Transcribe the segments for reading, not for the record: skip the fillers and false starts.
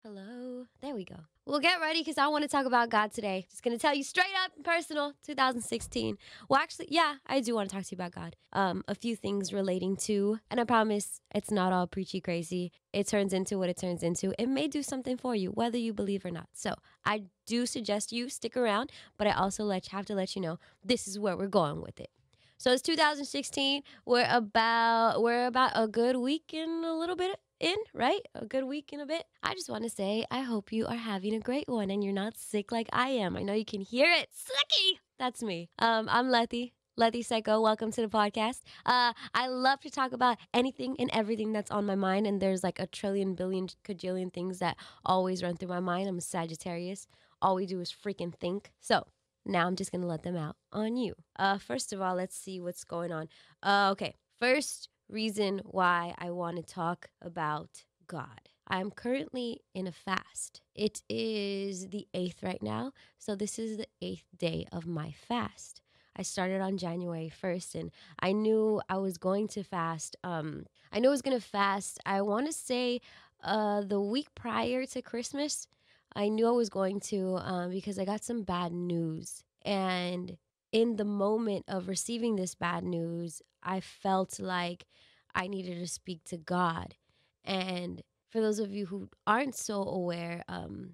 Hello. There we go. Well, get ready because I want to talk about God today. Just going to tell you straight up and personal, 2016. Well, actually, yeah, I do want to talk to you about God. A few things relating to, and I promise it's not all preachy crazy. It turns into what it turns into. It may do something for you, whether you believe or not. So I do suggest you stick around, but I also have to let you know this is where we're going with it. So it's 2016. We're about a good week and a little bit in, right? A good week and a bit. I just want to say I hope you are having a great one and you're not sick like I am. I know you can hear it. Sicky! That's me. I'm Letty Set God. Welcome to the podcast. I love to talk about anything and everything that's on my mind, and there's like a trillion, billion, cajillion things that always run through my mind. I'm a Sagittarius. All we do is freaking think. So now I'm just going to let them out on you. First of all, let's see what's going on. Okay. First reason why I want to talk about God. I'm currently in a fast. It is the 8th right now. So this is the 8th day of my fast. I started on January 1st and I knew I was going to fast. I knew I was going to fast. I want to say the week prior to Christmas. I knew I was going to because I got some bad news. And in the moment of receiving this bad news, I felt like I needed to speak to God. And for those of you who aren't so aware,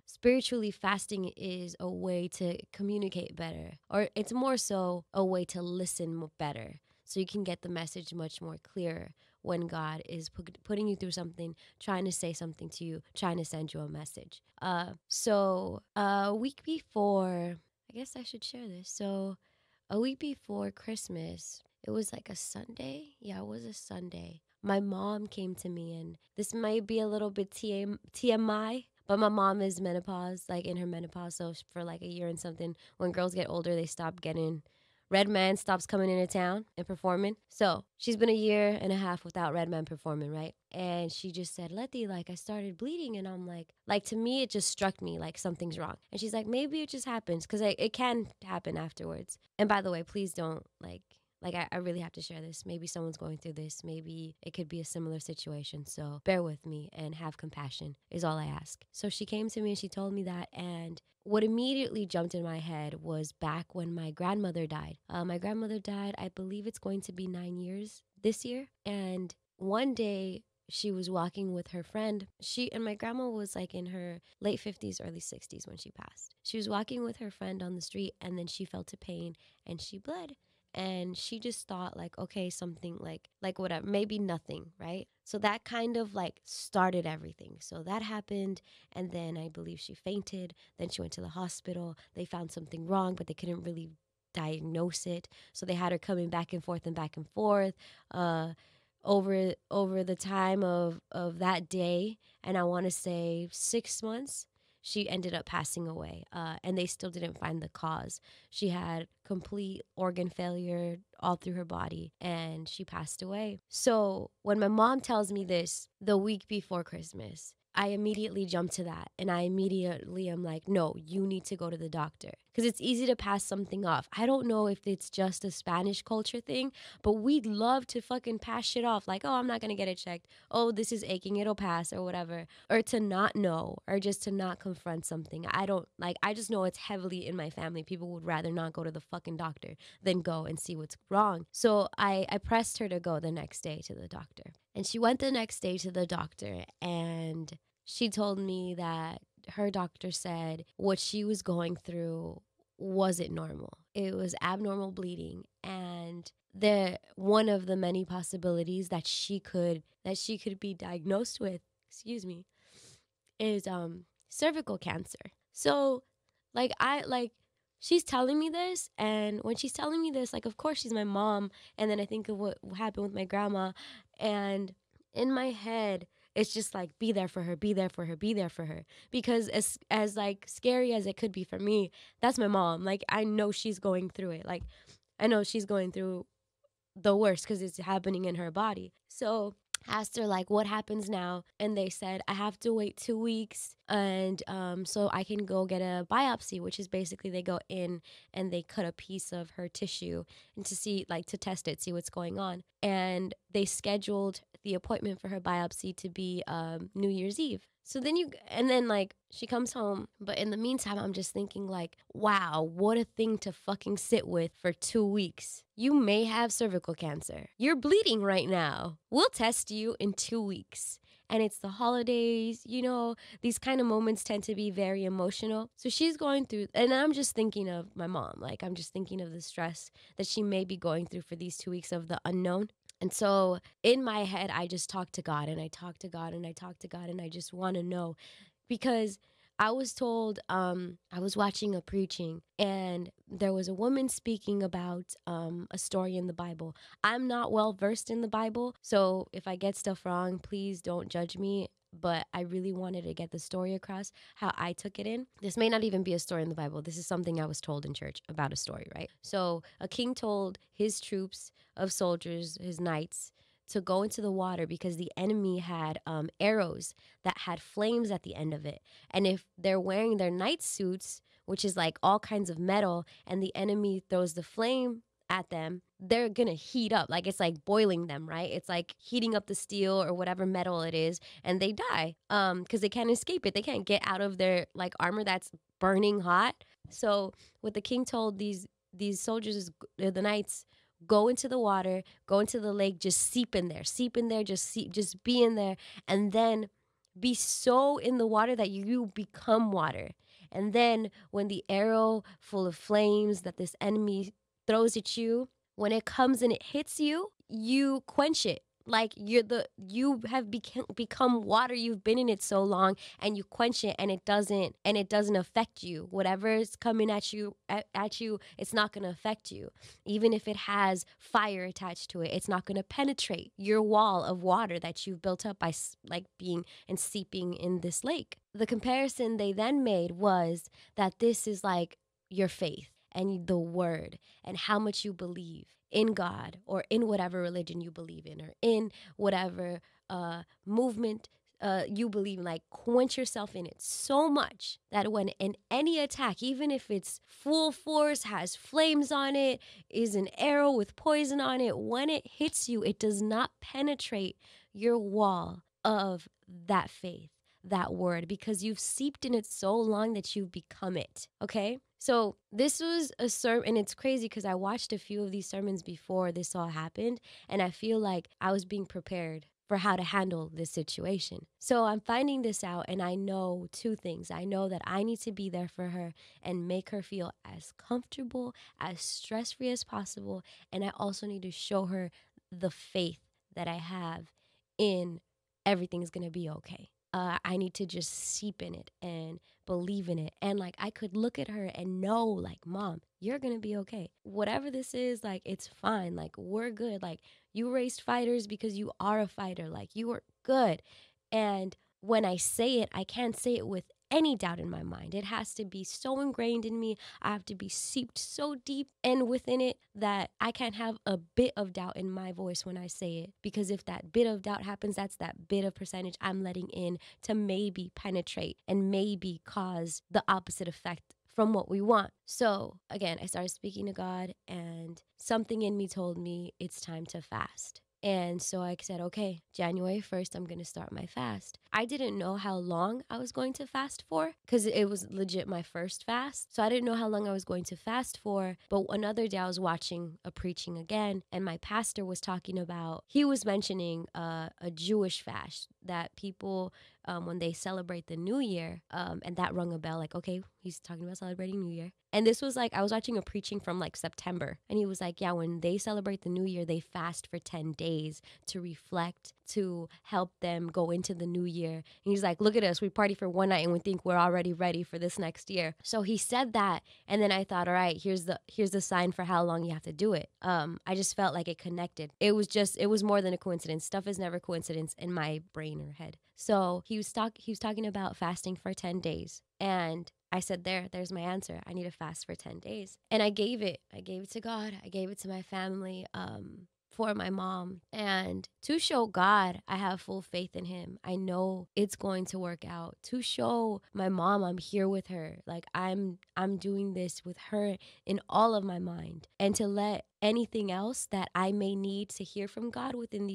spiritually fasting is a way to communicate better, or it's more so a way to listen better. So you can get the message much more clearer when God is putting you through something, trying to say something to you, trying to send you a message. So a week before, I guess I should share this. So a week before Christmas, it was like a Sunday. Yeah, it was a Sunday. My mom came to me, and this might be a little bit TMI, but my mom is menopause, like in her menopause. So for like a year and something, when girls get older, they stop getting, Redman stops coming into town and performing. So she's been a year and a half without Redman performing, right? And she just said, Letty, like I started bleeding. And I'm like to me, it just struck me like something's wrong. And she's like, maybe it just happens because it can happen afterwards. And by the way, please don't I really have to share this. Maybe someone's going through this. Maybe it could be a similar situation. So bear with me and have compassion is all I ask. So she came to me and she told me that. And what immediately jumped in my head was back when my grandmother died. My grandmother died, I believe it's going to be 9 years this year. And one day she was walking with her friend. My grandma was like in her late 50s, early 60s when she passed. She was walking with her friend on the street and then she felt a pain and she bled. And she just thought like, okay, something like whatever, maybe nothing, right? So that kind of like started everything. So that happened. And then I believe she fainted. Then she went to the hospital. They found something wrong, but they couldn't really diagnose it. So they had her coming back and forth over the time of that day. And I want to say 6 months. She ended up passing away, and they still didn't find the cause. She had complete organ failure all through her body, and she passed away. So when my mom tells me this the week before Christmas, I immediately jump to that, and I immediately am like, no, you need to go to the doctor. Because it's easy to pass something off. I don't know if it's just a Spanish culture thing, but we love to fucking pass shit off. Like, oh, I'm not going to get it checked. Oh, this is aching. It'll pass or whatever. Or to not know or just to not confront something. I just know it's heavily in my family. People would rather not go to the fucking doctor than go and see what's wrong. So I pressed her to go the next day to the doctor. And she went the next day to the doctor and she told me that her doctor said what she was going through wasn't normal. It was abnormal bleeding, and one of the many possibilities that she could be diagnosed with, is cervical cancer. So she's telling me this, and when she's telling me this, like of course she's my mom, and then I think of what happened with my grandma, and in my head it's just like, be there for her, be there for her, be there for her. Because as like scary as it could be for me, that's my mom. Like, I know she's going through it. Like, I know she's going through the worst because it's happening in her body. So asked her like, what happens now? And they said, I have to wait 2 weeks. And so I can go get a biopsy, which is basically they go in and they cut a piece of her tissue and to see, like, to test it, see what's going on. And they scheduled the appointment for her biopsy to be New Year's Eve. So then like she comes home, but in the meantime, I'm just thinking like, wow, what a thing to fucking sit with for 2 weeks. You may have cervical cancer. You're bleeding right now. We'll test you in 2 weeks. And it's the holidays, these kind of moments tend to be very emotional. So she's going through, and I'm just thinking of my mom. Like, I'm just thinking of the stress that she may be going through for these 2 weeks of the unknown. And so in my head, I just talk to God and I talk to God and I talk to God and I just want to know, because I was told, I was watching a preaching and there was a woman speaking about a story in the Bible. I'm not well versed in the Bible, so if I get stuff wrong, please don't judge me. But I really wanted to get the story across, how I took it in. This may not even be a story in the Bible. This is something I was told in church about a story, right? So a king told his troops of soldiers, his knights, to go into the water because the enemy had arrows that had flames at the end of it. And if they're wearing their knight suits, which is like all kinds of metal, and the enemy throws the flame at them, they're gonna heat up. Like, it's like boiling them, right? It's like heating up the steel or whatever metal it is, and they die because they can't escape it. They can't get out of their like armor that's burning hot. So what the king told these soldiers is, the knights, go into the water, go into the lake, just seep in there, just be in there, and then be so in the water that you become water. And then when the arrow full of flames that this enemy throws at you, when it comes and it hits you, you quench it. Like you have become water. You've been in it so long, and you quench it, and it doesn't affect you. Whatever is coming at you, it's not going to affect you. Even if it has fire attached to it, it's not going to penetrate your wall of water that you've built up by like being and seeping in this lake. The comparison they then made was that this is like your faith and the word and how much you believe in God or in whatever religion you believe in or in whatever movement you believe in. Like, quench yourself in it so much that when in any attack, even if it's full force, has flames on it, is an arrow with poison on it, when it hits you, it does not penetrate your wall of that faith, that word, because you've seeped in it so long that you've become it. Okay? So this was a sermon, and it's crazy because I watched a few of these sermons before this all happened, and I feel like I was being prepared for how to handle this situation. So I'm finding this out, and I know two things. I know that I need to be there for her and make her feel as comfortable, as stress-free as possible, and I also need to show her the faith that I have in everything's gonna be okay. I need to just seep in it and believe in it. And like, I could look at her and know, like, Mom, you're going to be okay. Whatever this is, like, it's fine. Like, we're good. Like, you raised fighters because you are a fighter. Like, you are good. And when I say it, I can't say it with any doubt in my mind. It has to be so ingrained in me. I have to be seeped so deep and within it that I can't have a bit of doubt in my voice when I say it. Because if that bit of doubt happens, that's that bit of percentage I'm letting in to maybe penetrate and maybe cause the opposite effect from what we want. So again, I started speaking to God, and something in me told me it's time to fast. And so I said, okay, January 1st, I'm going to start my fast. I didn't know how long I was going to fast for because it was legit my first fast. So I didn't know how long I was going to fast for. But another day I was watching a preaching again, and my pastor was talking about, he was mentioning a Jewish fast that people, when they celebrate the New Year, and that rung a bell, like, okay, he's talking about celebrating New Year. And this was like, I was watching a preaching from like September, and he was like, yeah, when they celebrate the New Year, they fast for 10 days to reflect, to help them go into the new year. And he's like, look at us, we party for one night and we think we're already ready for this next year. So he said that, and then I thought, all right, here's the sign for how long you have to do it. I just felt like it connected. It was more than a coincidence. Stuff is never coincidence in my brain or head. So he was talking about fasting for 10 days. And I said, there's my answer. I need to fast for 10 days. And I gave it to God. I gave it to my family, for my mom. And to show God I have full faith in him. I know it's going to work out. To show my mom I'm here with her. Like, I'm doing this with her in all of my mind. And to let anything else that I may need to hear from God within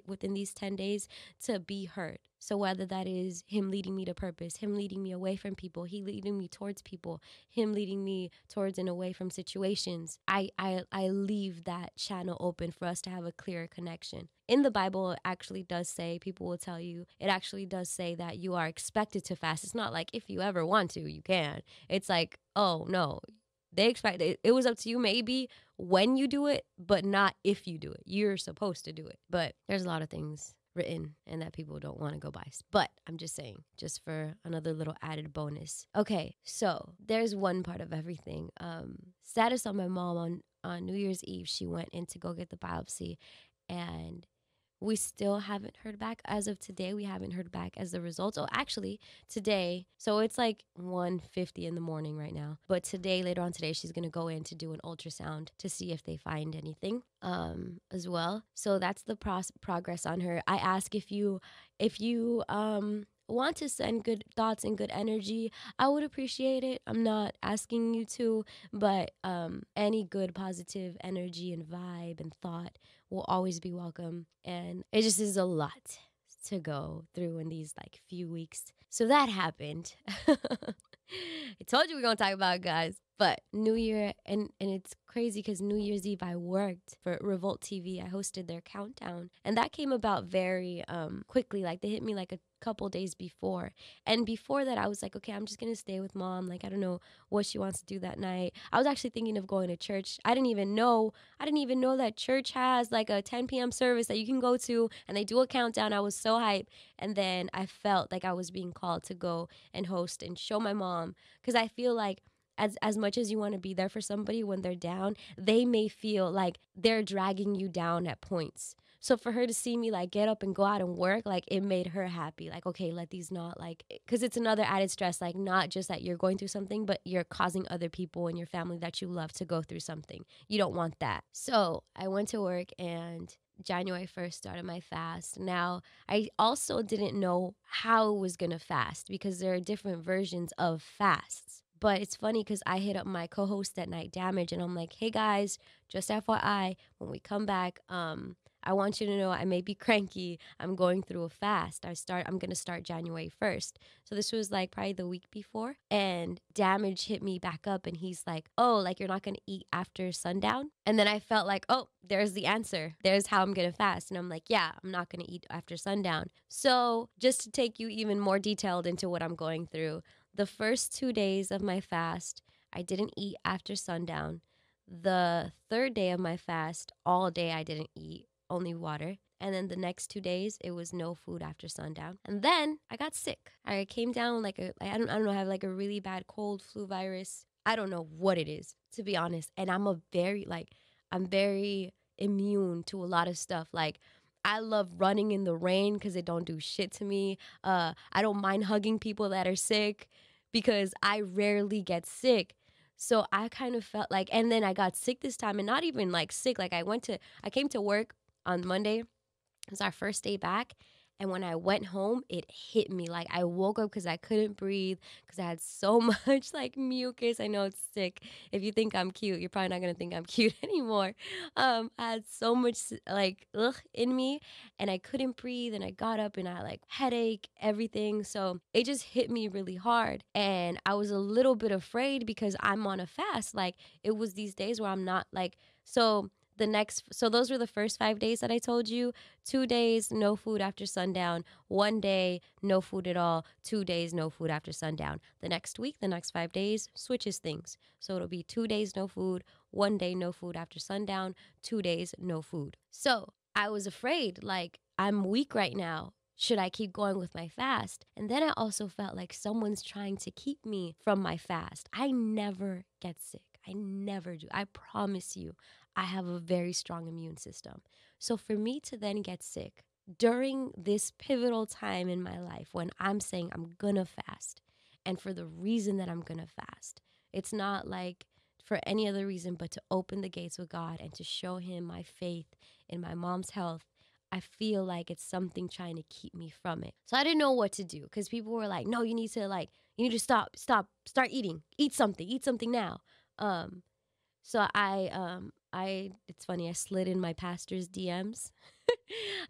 within these 10 days to be heard. So whether that is him leading me to purpose, him leading me away from people, he leading me towards people, him leading me towards and away from situations, I leave that channel open for us to have a clearer connection. In the Bible, it actually does say, people will tell you, it actually does say that you are expected to fast. It's not like if you ever want to, you can. It's like, oh no, they expect it. It was up to you maybe when you do it, but not if you do it. You're supposed to do it. But there's a lot of things written and that people don't want to go by. But I'm just saying, just for another little added bonus. Okay, so there's one part of everything. Status on my mom on New Year's Eve, she went in to go get the biopsy, and we still haven't heard back. As of today, we haven't heard back as the results. Oh, actually, today, so it's like 1:50 in the morning right now. But today, later on today, she's going to go in to do an ultrasound to see if they find anything as well. So that's the progress on her. I ask if you want to send good thoughts and good energy, I would appreciate it. I'm not asking you to, but any good positive energy and vibe and thought will always be welcome. And it just is a lot to go through in these like few weeks. So that happened. I told you we're going to talk about it, guys. But New Year, and it's crazy because New Year's Eve, I worked for Revolt TV. I hosted their countdown. And that came about very quickly. Like, they hit me like a couple days before. And before that, I was like, okay, I'm just going to stay with mom. Like, I don't know what she wants to do that night. I was actually thinking of going to church. I didn't even know that church has like a 10 p.m. service that you can go to, and they do a countdown. I was so hyped. And then I felt like I was being called to go and host and show my mom, because I feel like as much as you want to be there for somebody when they're down, they may feel like they're dragging you down at points. So for her to see me like get up and go out and work, like it made her happy. Like, okay, Letty's not like, because it's another added stress, like not just that you're going through something, but you're causing other people in your family that you love to go through something. You don't want that. So I went to work, and January 1st started my fast. Now, I also didn't know how I was going to fast, because there are different versions of fasts. But it's funny because I hit up my co-host at Night Damage, and I'm like, hey guys, just FYI, when we come back, I want you to know I may be cranky. I'm going through a fast. I'm going to start January 1st. So this was like probably the week before, and Damage hit me back up, and he's like, oh, like you're not going to eat after sundown? And then I felt like, oh, there's the answer. There's how I'm going to fast. And I'm like, yeah, I'm not going to eat after sundown. So just to take you even more detailed into what I'm going through, the first 2 days of my fast, I didn't eat after sundown. The third day of my fast, all day I didn't eat, only water. And then the next 2 days, it was no food after sundown. And then I got sick. I came down like I don't know, I have like a really bad cold, flu virus. I don't know what it is, to be honest. And I'm very immune to a lot of stuff. Like, I love running in the rain because it don't do shit to me. I don't mind hugging people that are sick because I rarely get sick. So I kind of felt like, and then I got sick this time, and not even like sick. Like I came to work on Monday. It was our first day back. And when I went home, it hit me. Like I woke up because I couldn't breathe because I had so much like mucus. I know it's sick. If you think I'm cute, you're probably not going to think I'm cute anymore. I had so much like in me, and I couldn't breathe, and I got up and I like headache, everything. So it just hit me really hard. And I was a little bit afraid because I'm on a fast. Like it was these days where I'm not like, so those were the first 5 days that I told you. 2 days, no food after sundown. 1 day, no food at all. 2 days, no food after sundown. The next week, the next 5 days, switches things. So it'll be 2 days, no food. 1 day, no food after sundown. 2 days, no food. So I was afraid, like, I'm weak right now. Should I keep going with my fast? And then I also felt like someone's trying to keep me from my fast. I never get sick. I never do. I promise you. I have a very strong immune system. So for me to then get sick during this pivotal time in my life when I'm saying I'm gonna fast, and for the reason that I'm gonna fast, it's not like for any other reason but to open the gates with God and to show him my faith in my mom's health. I feel like it's something trying to keep me from it. So I didn't know what to do because people were like, no, you need to start eating, eat something now. So I it's funny, I slid in my pastor's DMs.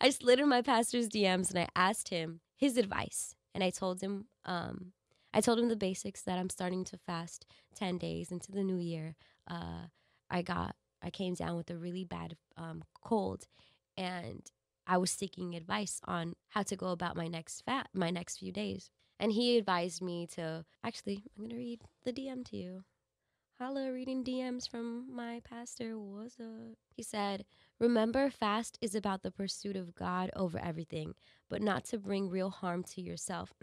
I slid in my pastor's DMs and I asked him his advice. And I told him the basics, that I'm starting to fast 10 days into the new year. I came down with a really bad cold, and I was seeking advice on how to go about my next few days. And he advised me to, actually, I'm going to read the DM to you. Holla, reading DMs from my pastor. What's up? He said, remember, fast is about the pursuit of God over everything, but not to bring real harm to yourself.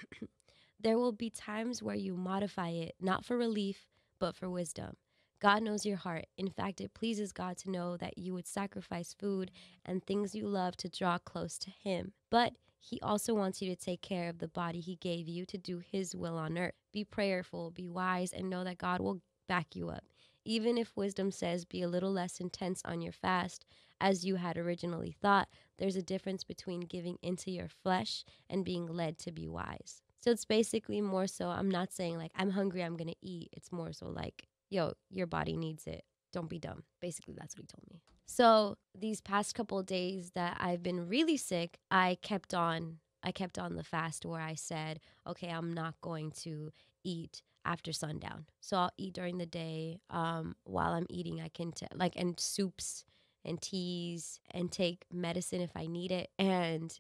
There will be times where you modify it, not for relief, but for wisdom. God knows your heart. In fact, it pleases God to know that you would sacrifice food and things you love to draw close to him. But he also wants you to take care of the body he gave you to do his will on earth. Be prayerful, be wise, and know that God will back you up. Even if wisdom says be a little less intense on your fast as you had originally thought, there's a difference between giving into your flesh and being led to be wise. So it's basically more so, I'm not saying like, I'm hungry, I'm going to eat. It's more so like, yo, your body needs it. Don't be dumb. Basically, that's what he told me. So these past couple of days that I've been really sick, I kept on the fast where I said, okay, I'm not going to eat after sundown. So I'll eat during the day. While I'm eating, I can and soups and teas and take medicine if I need it and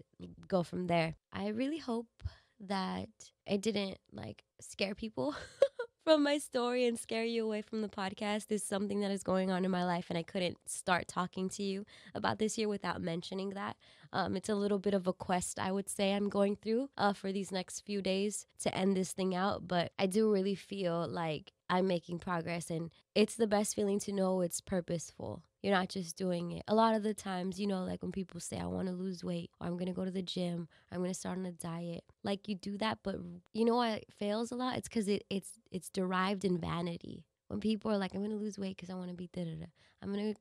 go from there. I really hope that I didn't scare people from my story and scare you away from the podcast. This is something that is going on in my life, and I couldn't start talking to you about this year without mentioning that. It's a little bit of a quest, I would say, I'm going through for these next few days to end this thing out. But I do really feel like I'm making progress, and it's the best feeling to know it's purposeful. You're not just doing it. A lot of the times, like when people say, I want to lose weight, or I'm going to go to the gym, or I'm going to start on a diet. Like, you do that, but you know why it fails a lot? It's because it's derived in vanity. When people are like, I'm going to lose weight because I want to be da-da-da. I'm going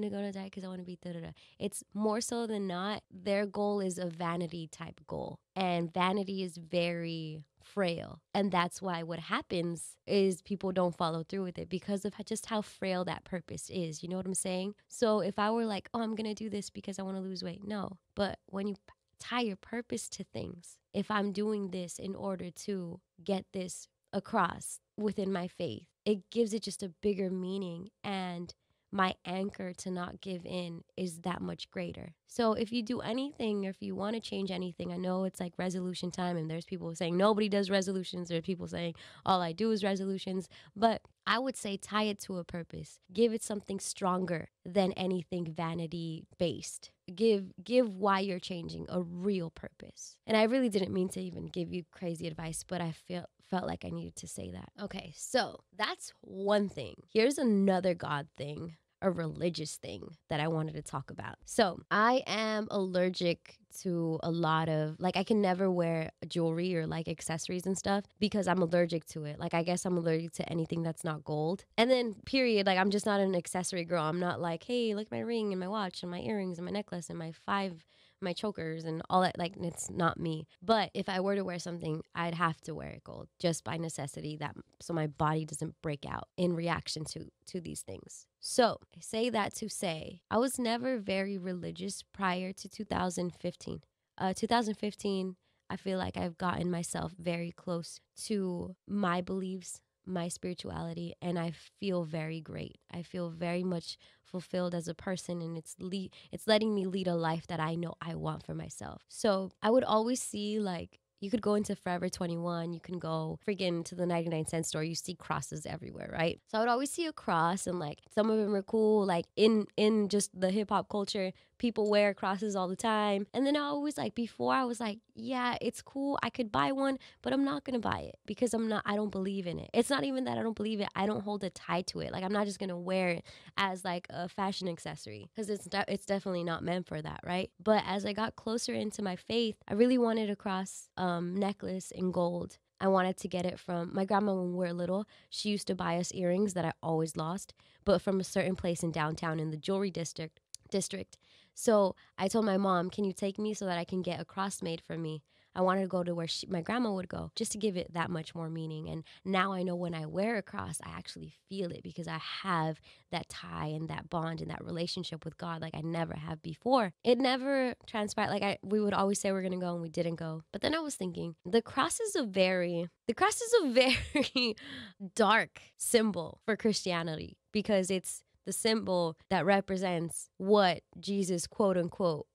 to go on a diet because I want to be da-da-da. It's more so than not, their goal is a vanity type goal. And vanity is very frail. And that's why what happens is people don't follow through with it because of just how frail that purpose is. You know what I'm saying? So if I were like, oh, I'm going to do this because I want to lose weight. No. But when you tie your purpose to things, if I'm doing this in order to get this across within my faith, it gives it just a bigger meaning, and my anchor to not give in is that much greater. So if you do anything, or if you want to change anything, I know it's like resolution time, and there's people saying nobody does resolutions. There are people saying all I do is resolutions. But I would say tie it to a purpose. Give it something stronger than anything vanity based. Give why you're changing a real purpose. And I really didn't mean to even give you crazy advice, but I felt like I needed to say that. Okay, so that's one thing. Here's another God thing, a religious thing that I wanted to talk about. So I am allergic to a lot of, I can never wear jewelry or accessories and stuff because I'm allergic to it. I guess I'm allergic to anything that's not gold. And then period, I'm just not an accessory girl. I'm not like, hey, look at my ring and my watch and my earrings and my necklace and my chokers and all that. It's not me. But if I were to wear something, I'd have to wear it gold just by necessity, so my body doesn't break out in reaction to these things. So I say that to say I was never very religious prior to 2015. 2015, I feel like I've gotten myself very close to my beliefs, my spirituality, and I feel very great. I feel very much fulfilled as a person, and it's letting me lead a life that I know I want for myself. So I would always see you could go into Forever 21, you can go freaking to the 99-cent store, you see crosses everywhere, right? So I would always see a cross, and some of them are cool, in just the hip hop culture, people wear crosses all the time. And then I always before I was yeah, it's cool, I could buy one, but I'm not gonna buy it because I don't believe in it. It's not even that I don't believe it, I don't hold a tie to it. I'm not just gonna wear it as a fashion accessory because it's definitely not meant for that, right? But as I got closer into my faith, I really wanted a cross necklace in gold. I wanted to get it from my grandma when we were little. She used to buy us earrings that I always lost, but from a certain place in downtown in the jewelry district. So I told my mom, can you take me so that I can get a cross made for me? I wanted to go to where my grandma would go, just to give it that much more meaning. And now I know when I wear a cross, I actually feel it because I have that tie and that bond and that relationship with God like I never have before. It never transpired. Like we would always say we're going to go and we didn't go. But then I was thinking, the cross is a very dark symbol for Christianity because it's the symbol that represents what Jesus, quote unquote,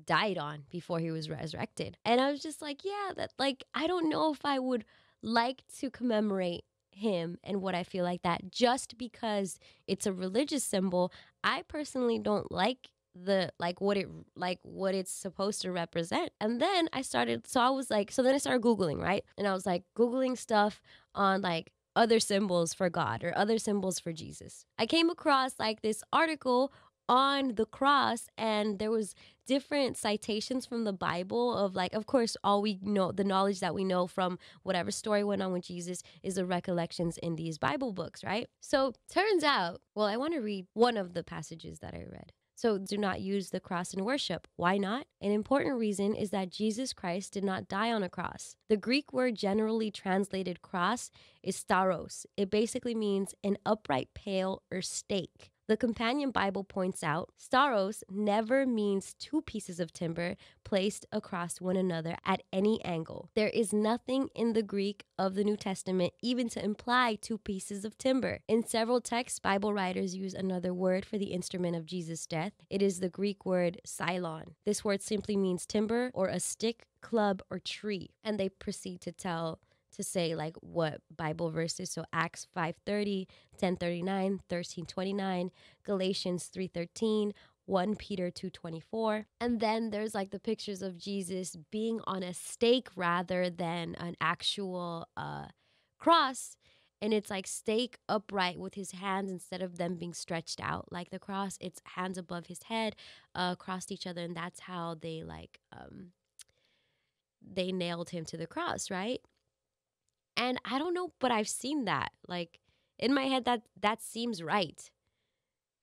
died on before he was resurrected. And I was just like, yeah, that like, I don't know if I would like to commemorate him and what I feel like that just because it's a religious symbol. I personally don't like what it's supposed to represent. And then I started Googling, right? And I was like Googling stuff on like other symbols for God or other symbols for Jesus. I came across like this article on the cross, and there was different citations from the Bible of like, of course, all we know, the knowledge that we know from whatever story went on with Jesus is the recollections in these Bible books, right? So turns out, well, I want to read one of the passages that I read. So do not use the cross in worship. Why not? An important reason is that Jesus Christ did not die on a cross. The Greek word generally translated cross is stauros. It basically means an upright pale or stake. The Companion Bible points out, stauros never means two pieces of timber placed across one another at any angle. There is nothing in the Greek of the New Testament even to imply two pieces of timber. In several texts, Bible writers use another word for the instrument of Jesus' death. It is the Greek word xylon. This word simply means timber or a stick, club, or tree. And they proceed to say like what Bible verses. So Acts 5:30, 10:39, 13:29, Galatians 3:13, 1 Peter 2:24. And then there's like the pictures of Jesus being on a stake rather than an actual cross. And it's like stake upright with his hands instead of them being stretched out like the cross. It's hands above his head, crossed each other. And that's how they nailed him to the cross, right? And I don't know, but I've seen that. Like, in my head, that seems right.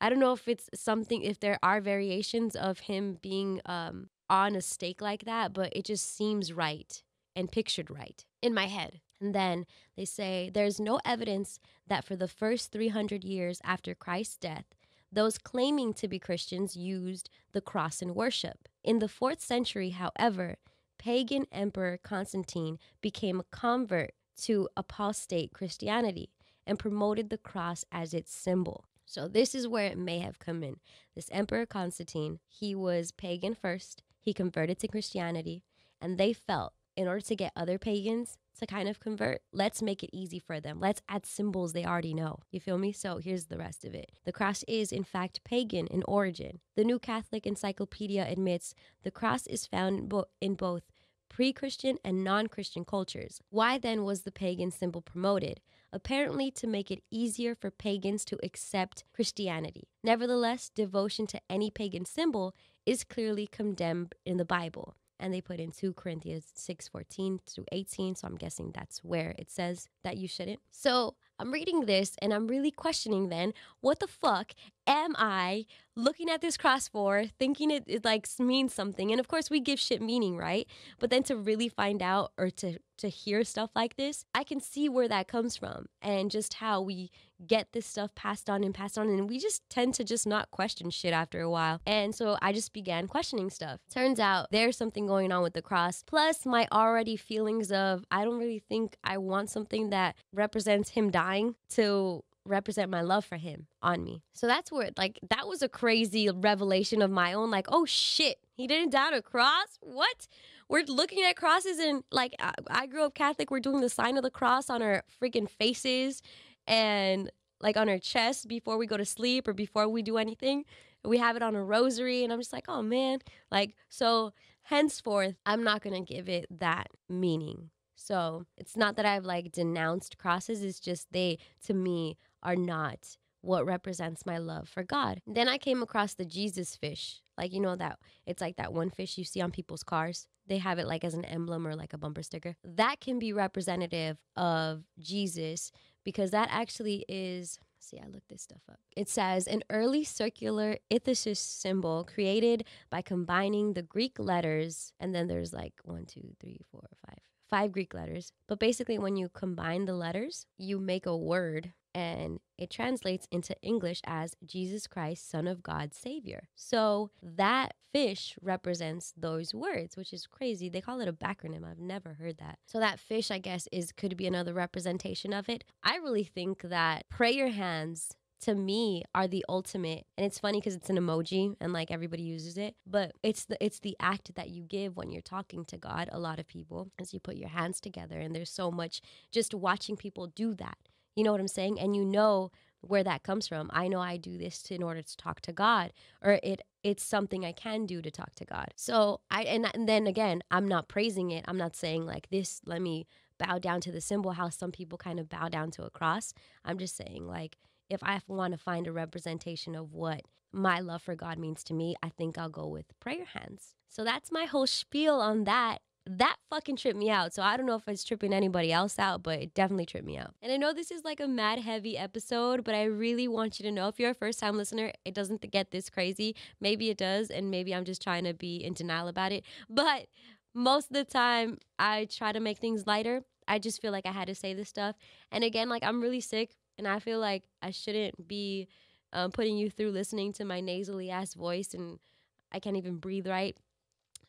I don't know if it's something, if there are variations of him being on a stake like that, but it just seems right and pictured right in my head. And then they say, there's no evidence that for the first 300 years after Christ's death, those claiming to be Christians used the cross in worship. In the 4th century, however, pagan Emperor Constantine became a convert to apostate Christianity and promoted the cross as its symbol. So this is where it may have come in. This Emperor Constantine, he was pagan first. He converted to Christianity, and they felt in order to get other pagans to kind of convert, let's make it easy for them. Let's add symbols they already know. You feel me? So here's the rest of it. The cross is, in fact, pagan in origin. The New Catholic Encyclopedia admits the cross is found in both pre-Christian and non-Christian cultures. Why then was the pagan symbol promoted? Apparently to make it easier for pagans to accept Christianity. Nevertheless, devotion to any pagan symbol is clearly condemned in the Bible. And they put in 2 Corinthians 6:14 to 18. So I'm guessing that's where it says that you shouldn't. So I'm reading this and I'm really questioning then, what the fuck am I looking at this cross for, thinking it like means something? And of course we give shit meaning, right? But then to really find out or to hear stuff like this, I can see where that comes from and just how we get this stuff passed on. And we just tend to just not question shit after a while. And so I just began questioning stuff. Turns out there's something going on with the cross. Plus my already feelings of, I don't really think I want something that represents him dying to represent my love for him on me. So that's where that was a crazy revelation of my own. Like, oh shit, he didn't die on a cross? What? We're looking at crosses and like, I grew up Catholic. We're doing the sign of the cross on our freaking faces and like on our chest before we go to sleep or before we do anything. We have it on a rosary and I'm just like, oh man. Like, so henceforth, I'm not going to give it that meaning. So it's not that I've like denounced crosses. It's just they, to me, are not what represents my love for God. Then I came across the Jesus fish. Like, you know, that it's like that one fish you see on people's cars. They have it like as an emblem or like a bumper sticker. That can be representative of Jesus because that actually is, See, I looked this stuff up. It says an early circular ithacus symbol created by combining the Greek letters, and then there's like 5 Greek letters. But basically, when you combine the letters, you make a word, and it translates into English as Jesus Christ, Son of God, Savior. So that fish represents those words, which is crazy. They call it a backronym. I've never heard that. So that fish, I guess, could be another representation of it. I really think that prayer hands, to me, are the ultimate. And it's funny because it's an emoji and like everybody uses it, but it's the act that you give when you're talking to God. A lot of people, as you put your hands together, and there's so much just watching people do that. You know what I'm saying? And you know where that comes from. I know I do this in order to talk to God, or it's something I can do to talk to God. So and then again, I'm not praising it. I'm not saying like this, let me bow down to the symbol, how some people kind of bow down to a cross. I'm just saying, like, if I want to find a representation of what my love for God means to me, I think I'll go with prayer hands. So that's my whole spiel on that. That fucking tripped me out. So I don't know if it's tripping anybody else out, but it definitely tripped me out. And I know this is like a mad heavy episode, but I really want you to know, if you're a first time listener, it doesn't get this crazy. Maybe it does, and maybe I'm just trying to be in denial about it. But most of the time, I try to make things lighter. I just feel like I had to say this stuff. And again, like, I'm really sick, and I feel like I shouldn't be putting you through listening to my nasally ass voice, and I can't even breathe right.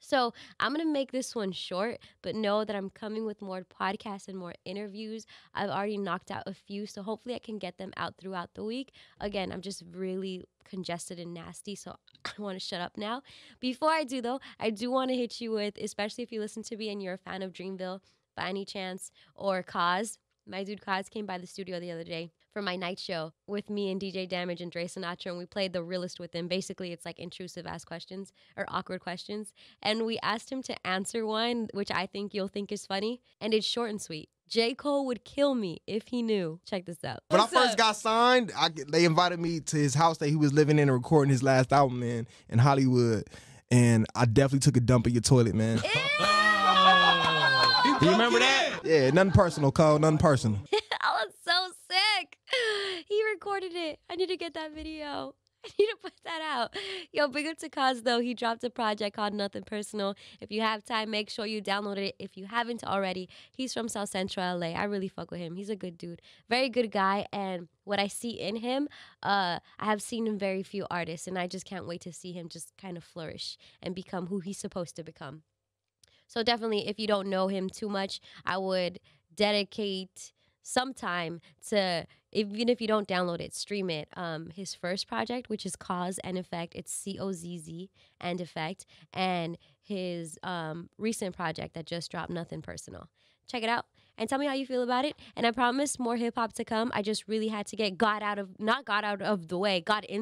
So I'm going to make this one short, but know that I'm coming with more podcasts and more interviews. I've already knocked out a few, so hopefully I can get them out throughout the week. Again, I'm just really congested and nasty, so I want to shut up now. Before I do, though, I do want to hit you with, especially if you listen to me and you're a fan of Dreamville by any chance, or Kaz. My dude Kaz came by the studio the other day for my night show with me and DJ Damage and Dre Sinatra, and we played The Realist with him. Basically, it's like intrusive ass questions or awkward questions. And we asked him to answer one, which I think you'll think is funny, and it's short and sweet. J. Cole would kill me if he knew. Check this out. When I first got signed, they invited me to his house that he was living in and recording his last album in Hollywood. And I definitely took a dump in your toilet, man. Do you remember that? Yeah, nothing personal, Cole, nothing personal. I was so sick. He recorded it. I need to get that video. I need to put that out. Yo, big up to Kaz, though. He dropped a project called Nothing Personal. If you have time, make sure you download it. If you haven't already, he's from South Central LA. I really fuck with him. He's a good dude. Very good guy. And what I see in him, I have seen in very few artists. And I just can't wait to see him just kind of flourish and become who he's supposed to become. So definitely, if you don't know him too much, I would dedicate some time to, even if you don't download it, stream it. His first project, which is Cause and Effect, it's COZZ and Effect, and his recent project that just dropped, Nothing Personal. Check it out and tell me how you feel about it. And I promise more hip hop to come. I just really had to get God in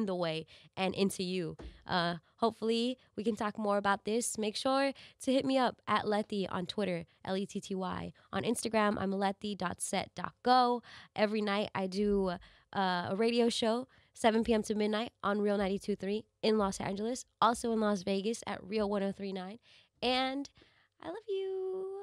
the way and into you. Hopefully we can talk more about this. Make sure to hit me up at Letty on Twitter, Letty. On Instagram, I'm letty.set.go. Every night I do a radio show, 7 p.m. to midnight on Real 92.3 in Los Angeles, also in Las Vegas at Real 103.9. And I love you.